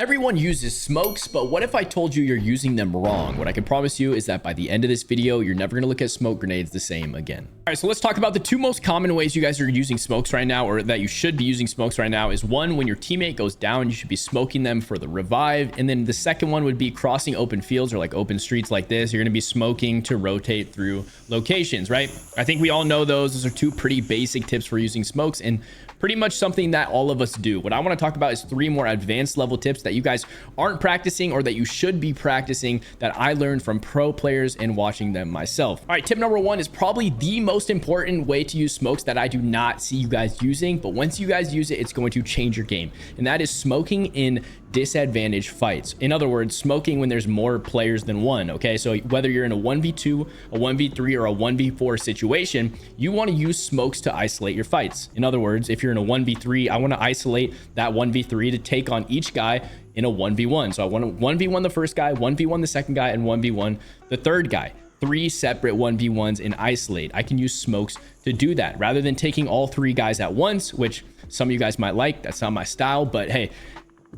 Everyone uses smokes, but what if I told you you're using them wrong? What I can promise you is that by the end of this video, you're never gonna look at smoke grenades the same again. All right, so let's talk about the two most common ways you guys are using smokes right now, or that you should be using smokes right now. Is one, when your teammate goes down, you should be smoking them for the revive. And then the second one would be crossing open fields or like open streets like this. You're gonna be smoking to rotate through locations, right? I think we all know those. Those are two pretty basic tips for using smokes and pretty much something that all of us do. What I want to talk about is three more advanced level tips that you guys aren't practicing or that you should be practicing that I learned from pro players and watching them myself. All right, tip number one is probably the most important way to use smokes that I do not see you guys using, but once you guys use it, it's going to change your game. And that is smoking in disadvantaged fights. In other words, smoking when there's more players than one. Okay, so whether you're in a 1v2, a 1v3, or a 1v4 situation, you want to use smokes to isolate your fights. In other words, if you're in a 1v3, I want to isolate that 1v3 to take on each guy in a 1v1. So I want to 1v1 the first guy, 1v1 the second guy, and 1v1 the third guy. Three separate 1v1s in isolate. I can use smokes to do that rather than taking all three guys at once, which some of you guys might like. That's not my style, but hey,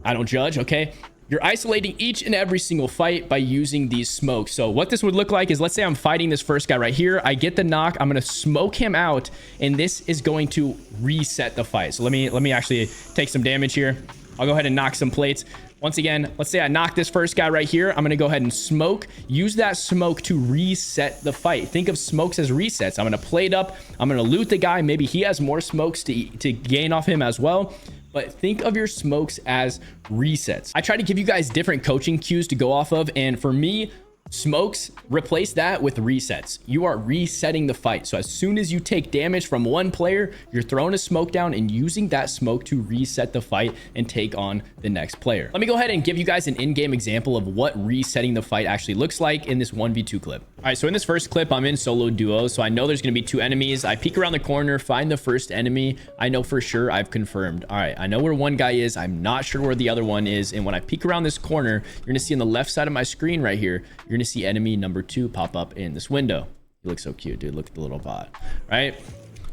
I don't judge. Okay, you're isolating each and every single fight by using these smokes. So what this would look like is, let's say I'm fighting this first guy right here. I get the knock. I'm going to smoke him out, and this is going to reset the fight. So let me actually take some damage here. I'll go ahead and knock some plates. Once again, let's say I knock this first guy right here. I'm going to go ahead and smoke. Use that smoke to reset the fight. Think of smokes as resets. I'm going to plate up. I'm going to loot the guy. Maybe he has more smokes to gain off him as well. But think of your smokes as resets. I try to give you guys different coaching cues to go off of. And for me, smokes, replace that with resets. You are resetting the fight. So as soon as you take damage from one player, you're throwing a smoke down and using that smoke to reset the fight and take on the next player. Let me go ahead and give you guys an in-game example of what resetting the fight actually looks like in this 1v2 clip. All right, so in this first clip, I'm in solo duo. So I know there's going to be two enemies. I peek around the corner, find the first enemy. I know for sure, I've confirmed. All right, I know where one guy is. I'm not sure where the other one is. And when I peek around this corner, you're going to see on the left side of my screen right here, you're going to see enemy number 2 pop up in this window. You look so cute, dude. Look at the little bot, right?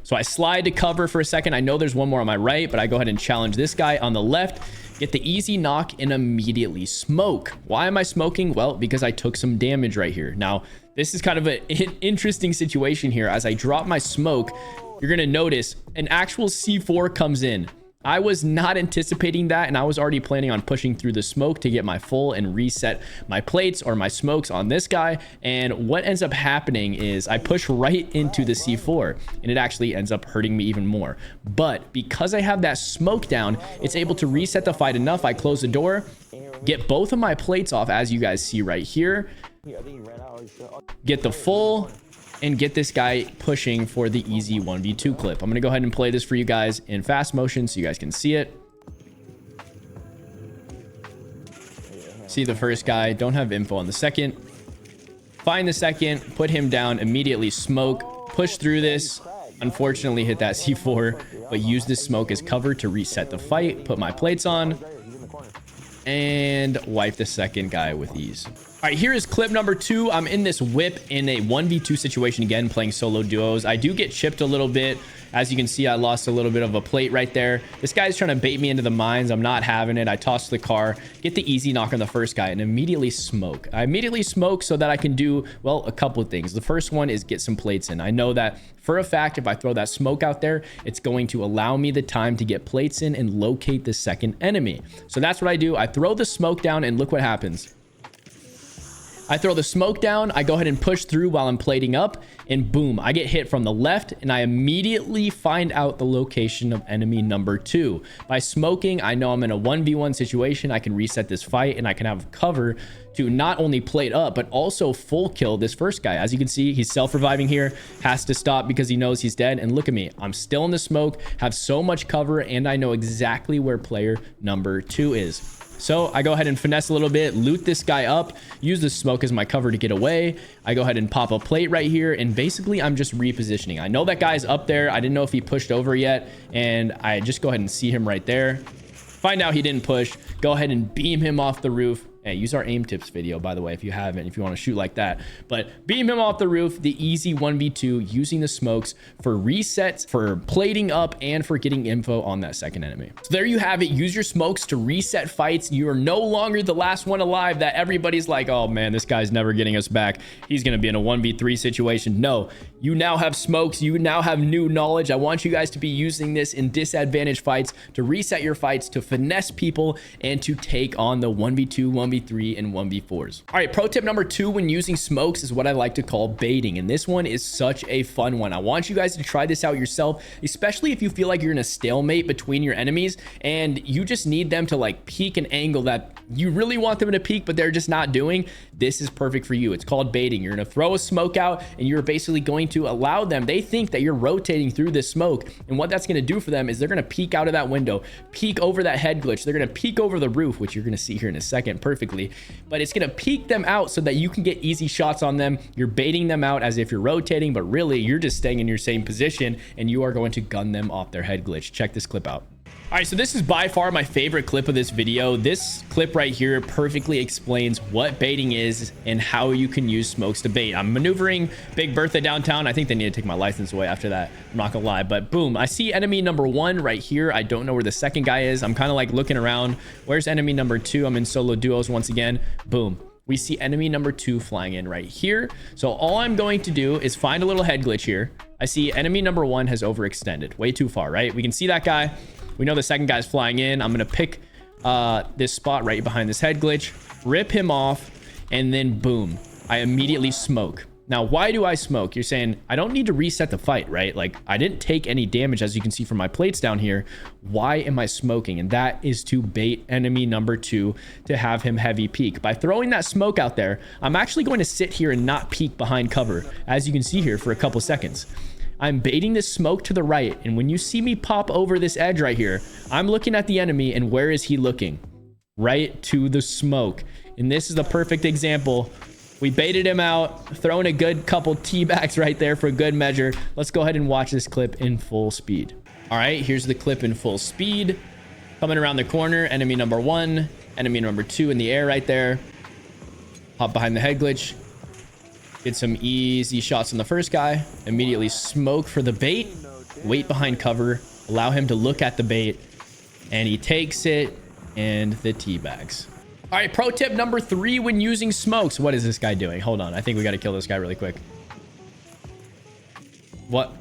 So I slide to cover for a second. I know there's one more on my right, but I go ahead and challenge this guy on the left, get the easy knock, and immediately smoke. Why am I smoking? Well, because I took some damage right here. Now, this is kind of an interesting situation here. As I drop my smoke, you're going to notice an actual C4 comes in. I was not anticipating that, and I was already planning on pushing through the smoke to get my full and reset my plates or my smokes on this guy. And what ends up happening is I push right into the C4, and it actually ends up hurting me even more. But because I have that smoke down, it's able to reset the fight enough. I close the door, get both of my plates off, as you guys see right here, get the full, and get this guy pushing for the easy 1v2 clip. I'm going to go ahead and play this for you guys in fast motion so you guys can see it. See the first guy, don't have info on the second. Find the second, put him down, immediately smoke, push through this. Unfortunately hit that C4, but use this smoke as cover to reset the fight, put my plates on, and wipe the second guy with ease. All right, here is clip number 2. I'm in this whip in a 1v2 situation again, playing solo duos. I do get chipped a little bit. As you can see, I lost a little bit of a plate right there. This guy's trying to bait me into the mines. I'm not having it. I toss the car, get the easy knock on the first guy, and immediately smoke. I immediately smoke so that I can do, well, a couple of things. The first one is get some plates in. I know that for a fact, if I throw that smoke out there, it's going to allow me the time to get plates in and locate the second enemy. So that's what I do. I throw the smoke down, and look what happens. I throw the smoke down, I go ahead and push through while I'm plating up, and boom, I get hit from the left, and I immediately find out the location of enemy number 2. By smoking, I know I'm in a 1v1 situation. I can reset this fight, and I can have cover to not only plate up, but also full kill this first guy. As you can see, he's self-reviving here, has to stop because he knows he's dead. And look at me, I'm still in the smoke, have so much cover, and I know exactly where player number 2 is. So I go ahead and finesse a little bit, loot this guy up, use the smoke as my cover to get away. I go ahead and pop a plate right here, and basically I'm just repositioning. I know that guy's up there. I didn't know if he pushed over yet, and I just go ahead and see him right there. Find out he didn't push, go ahead and beam him off the roof, Hey, use our aim tips video, by the way, if you haven't, if you want to shoot like that. But beam him off the roof, the easy 1v2 using the smokes for resets, for plating up, and for getting info on that second enemy. So there you have it. Use your smokes to reset fights. You are no longer the last one alive that everybody's like, oh man, this guy's never getting us back. He's going to be in a 1v3 situation. No, you now have smokes. You now have new knowledge. I want you guys to be using this in disadvantaged fights to reset your fights, to finesse people, and to take on the 1v2, 1v3, and 1v4s. All right, pro tip number 2 when using smokes is what I like to call baiting. And this one is such a fun one. I want you guys to try this out yourself, especially if you feel like you're in a stalemate between your enemies and you just need them to like peek an angle that you really want them to peek, but they're just not doing. This is perfect for you. It's called baiting. You're going to throw a smoke out and you're basically going to allow them, they think that you're rotating through this smoke, and what that's going to do for them is they're going to peek out of that window, peek over that head glitch, they're going to peek over the roof, which you're going to see here in a second perfectly, but it's going to peek them out so that you can get easy shots on them. You're baiting them out as if you're rotating, but really you're just staying in your same position and you are going to gun them off their head glitch. Check this clip out. All right, so this is by far my favorite clip of this video. This clip right here perfectly explains what baiting is and how you can use smokes to bait. I'm maneuvering Big Bertha downtown. I think they need to take my license away after that. I'm not gonna lie, but boom, I see enemy number 1 right here. I don't know where the second guy is. I'm kind of like looking around. Where's enemy number 2? I'm in solo duos once again. Boom. We see enemy number 2 flying in right here. So all I'm going to do is find a little head glitch here. I see enemy number 1 has overextended way too far, right? We can see that guy. We know the second guy's flying in. I'm going to pick this spot right behind this head glitch, rip him off, and then boom, I immediately smoke. Now, why do I smoke? You're saying, I don't need to reset the fight, right? Like, I didn't take any damage, as you can see from my plates down here. Why am I smoking? And that is to bait enemy number 2 to have him heavy peek. By throwing that smoke out there, I'm actually going to sit here and not peek behind cover, as you can see here, for a couple seconds. I'm baiting this smoke to the right, and when you see me pop over this edge right here, I'm looking at the enemy, and where is he looking? Right to the smoke. And this is the perfect example. We baited him out, throwing a good couple teabags right there for good measure. Let's go ahead and watch this clip in full speed. All right, here's the clip in full speed. Coming around the corner, enemy number 1, enemy number 2 in the air right there. Hop behind the head glitch. Get some easy shots on the first guy. Immediately smoke for the bait. Wait behind cover. Allow him to look at the bait. And he takes it and the teabags. All right, pro tip number 3 when using smokes. What is this guy doing? Hold on. I think we got to kill this guy really quick. What?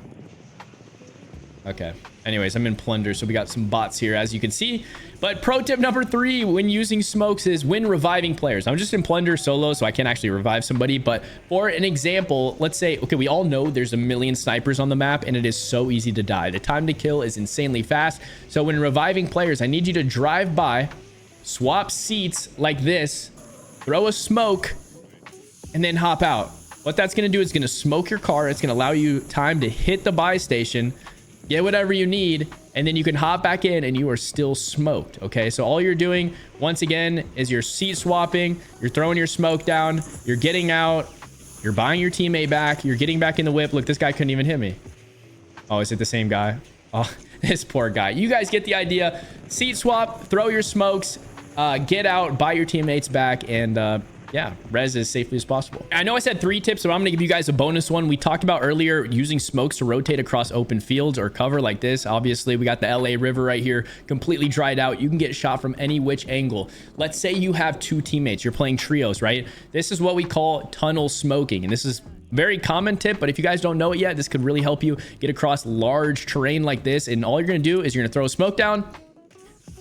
Okay. Anyways, I'm in plunder, so we got some bots here, as you can see. But pro tip number 3 when using smokes is when reviving players. I'm just in plunder solo, so I can't actually revive somebody. But for an example, let's say, okay, we all know there's a million snipers on the map, and it is so easy to die. The time to kill is insanely fast. So when reviving players, I need you to drive by, swap seats like this, throw a smoke, and then hop out. What that's going to do is going to smoke your car. It's going to allow you time to hit the buy station, get whatever you need, and then you can hop back in and you are still smoked. Okay, so all you're doing once again is you're seat swapping, you're throwing your smoke down, you're getting out, you're buying your teammate back, you're getting back in the whip. Look, this guy couldn't even hit me. Oh, is it the same guy? Oh, this poor guy. You guys get the idea. Seat swap, throw your smokes, get out, buy your teammates back, and yeah, res as safely as possible. I know I said 3 tips, so I'm gonna give you guys a bonus one. We talked about earlier using smokes to rotate across open fields or cover like this. Obviously, we got the LA River right here, completely dried out. You can get shot from any which angle. Let's say you have 2 teammates. You're playing trios, right? This is what we call tunnel smoking, and this is very common tip, but if you guys don't know it yet, this could really help you get across large terrain like this. And all you're gonna do is you're gonna throw a smoke down,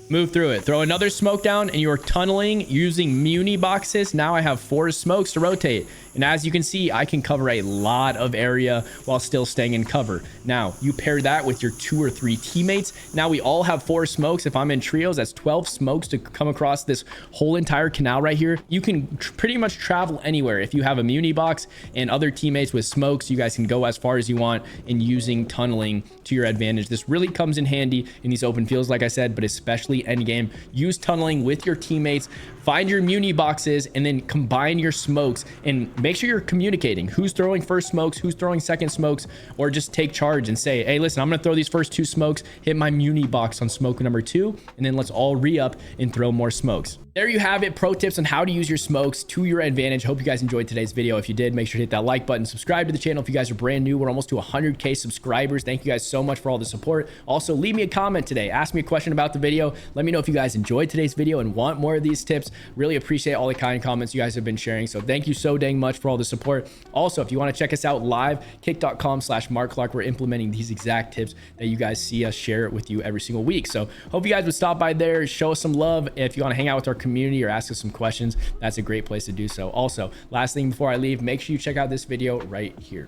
move through it, throw another smoke down, and you're tunneling using muni boxes. Now I have 4 smokes to rotate, and as you can see, I can cover a lot of area while still staying in cover. Now you pair that with your 2 or 3 teammates. Now we all have 4 smokes. If I'm in trios, that's 12 smokes to come across this whole entire canal right here. You can pretty much travel anywhere. If you have a muni box and other teammates with smokes, you guys can go as far as you want in using tunneling to your advantage. This really comes in handy in these open fields, like I said, but especially end game. Use tunneling with your teammates, find your muni boxes, and then combine your smokes and make sure you're communicating who's throwing first smokes, who's throwing second smokes, or just take charge and say, hey, listen, I'm going to throw these first 2 smokes, hit my muni box on smoke number 2, and then let's all re-up and throw more smokes. There you have it, pro tips on how to use your smokes to your advantage. Hope you guys enjoyed today's video. If you did, make sure to hit that like button, subscribe to the channel if you guys are brand new. We're almost to 100K subscribers. Thank you guys so much for all the support. Also, leave me a comment today. Ask me a question about the video. Let me know if you guys enjoyed today's video and want more of these tips. Really appreciate all the kind comments you guys have been sharing. So thank you so dang much for all the support. Also, if you want to check us out live, kick.com/MarkClarkk. We're implementing these exact tips that you guys see us share with you every single week. So hope you guys would stop by there, show us some love. If you want to hang out with our community or ask us some questions, that's a great place to do so. Also, last thing before I leave, make sure you check out this video right here.